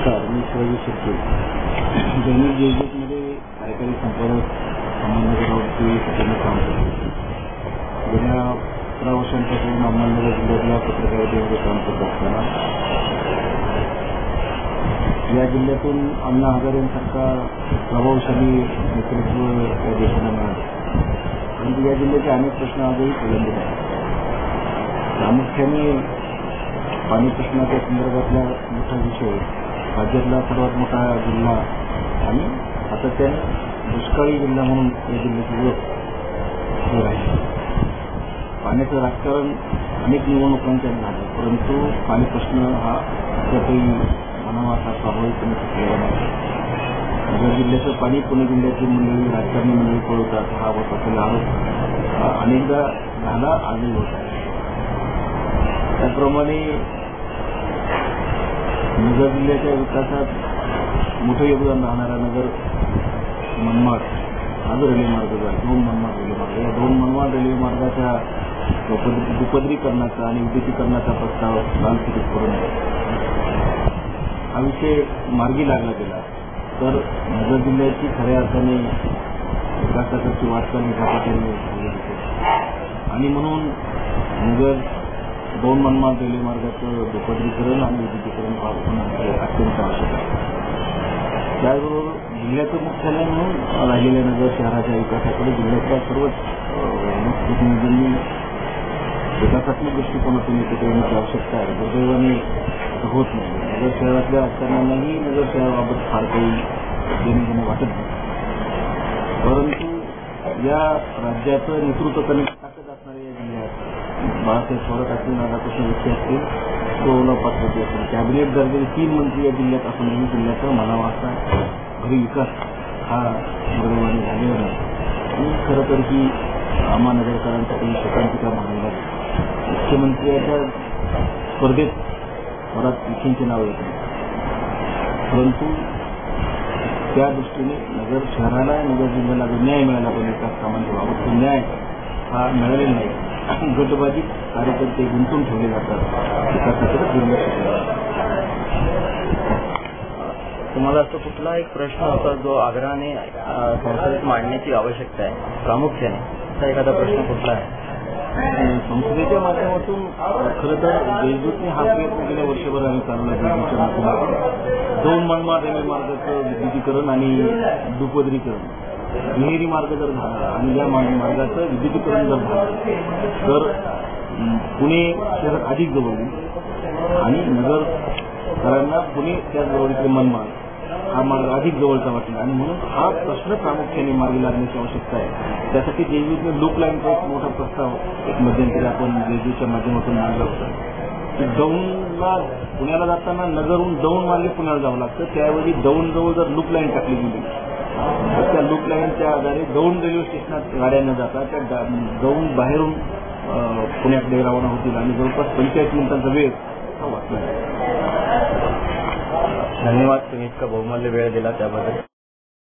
नमस्कार, मी शिवाजी शिर्के. दैनिक देशदूतमध्ये कार्यकारी संपादक अहमदनगरवरती सध्या काम करतो. गेल्या 15 वर्षांपासून अहमदनगर जिल्ह्यातल्या पत्रकारितेमध्ये काम करत असताना या जिल्ह्यातून अण्णा हजारेंसारखा प्रभावशाली नेतृत्व या देशाला मिळालं. परंतु या जिल्ह्याचे अनेक प्रश्न आजही प्रलंबित आहेत. प्रामुख्याने पाणी प्रश्नाच्या संदर्भातला मोठा विषय, राज्यातला सर्वात मोठा जिल्हा आणि सातत्याने दुष्काळी जिल्हा म्हणून या जिल्ह्याची ओळख आहे. पाण्याचं राजकारण अनेक निवडणुकांच्या झालं, परंतु पाणी प्रश्न हा अद्यापही म्हणावा असा स्वाभाविकपणे सुटलेला नाही. नगर जिल्ह्याचं पाणी पुणे जिल्ह्याची मंडळी, राजकारणी मंडळी पळवतात हा होत असलेला आरोप अनेकदा झाला, आजही होत आहे. त्याप्रमाणे नगर जिल्ह्याच्या विकासात मोठं योगदान राहणारा नगर मनमाड हा जो रेल्वे मार्ग आहे, 2 मनमाड रेल्वे मार्ग, या 2 मनमाड रेल्वे मार्गाच्या दुपदरीकरणाचा आणि विद्युतीकरणाचा प्रस्ताव लालफितीत करून हा विषय मार्गी लागला गेला तर नगर जिल्ह्याची खऱ्या अर्थाने विकासाची वाटचाल झपाट्याने झाली होती. आणि म्हणून नगर 2 मनमाड रेल्वे मार्गाचं दुपदरीकरण आणि विद्युतीकरण होणं अत्यंत आवश्यक आहे. त्याचबरोबर जिल्ह्याचं मुख्यालय म्हणून राहिलेल्या नगर शहराच्या विकासाकडे जिल्ह्यातल्या सर्वच लोकप्रतिनिधींनी विकासात्मक दृष्टिकोनातून एकत्र येण्याची आवश्यकता आहे. दुर्दैवाने होत नाही. नगर शहरातल्या राजकारण्यांनाही नगर शहराबाबत फार काही देणं वाटत नाही. परंतु या राज्याचं नेतृत्व करण्याची ताकद असणाऱ्या या जिल्ह्यात बाळासाहेब थोरात असतील, राधाकृष्ण विखे असतील, सोहला पाटोळे असतील, कॅबिनेट दर्जाचे 3 मंत्री या जिल्ह्यात असूनही जिल्ह्याचा म्हणावा असा घरी विकास हा दुर्दैवाने झालेला नाही. आणि खरं तर ही आम्हा नगरकरांसाठी शोकांतिका मानली जाते. मुख्यमंत्र्यांच्या स्पर्धेत थोरात विखेंचे नाव येत नाही, परंतु त्या दृष्टीने नगर शहराला, नगर जिल्ह्याला जो न्याय मिळाला पाहिजे विकास कामांच्या बाबत, तो न्याय हा मिळालेला नाही. गटबाजीत कार्यकर्ते गुंतून ठेवले जातात, विकासाकडे दुर्लक्ष केलं जातं. तुम्हाला असं कुठला एक प्रश्न होता जो आग्रहाने संसदेत मांडण्याची आवश्यकता आहे, प्रामुख्याने असा एखादा प्रश्न कुठला आहे? संसदेच्या माध्यमातून खरं तर देशदूतने हा प्रयत्न गेल्या वर्षभर आम्ही चालवला. देशदूतच्या माध्यमातून 2 मनमाड रेल्वे मार्गाचं विद्युतीकरण आणि दुपदरीकरण, दुहेरी मार्ग जर झाला आणि या मार्गाचं विद्युतीकरण जर झालं तर पुणे शहर अधिक जवळ येईल आणि नगरकरांना पुणे त्याचबरोबर मनमाड हा मार्ग अधिक जवळचा वाटेल. आणि म्हणून हा प्रश्न प्रामुख्याने मार्गी लागण्याची आवश्यकता आहे. त्यासाठी देशदूतने लूप लाईनचा एक मोठा प्रस्ताव एक मध्यंतरी आपण देशदूतच्या माध्यमातून मांडला होता. दौंडला पुण्याला जाताना नगरहून दौंड मार्गे पुण्याला जावं लागतं. त्यावेळी दौंडजवळ जर लूप लाईन टाकली गेली तर त्या लूप लाईनच्या आधारे दौंड रेल्वे स्टेशनात गाड्या न जाता त्या दौंड बाहेरून पुण्याकडे रवाना होतील आणि जवळपास 45 मिनिटांचा वेळ हा वाचला. धन्यवाद, तुम्ही इतका बहुमूल्य वेळ दिला त्याबद्दल.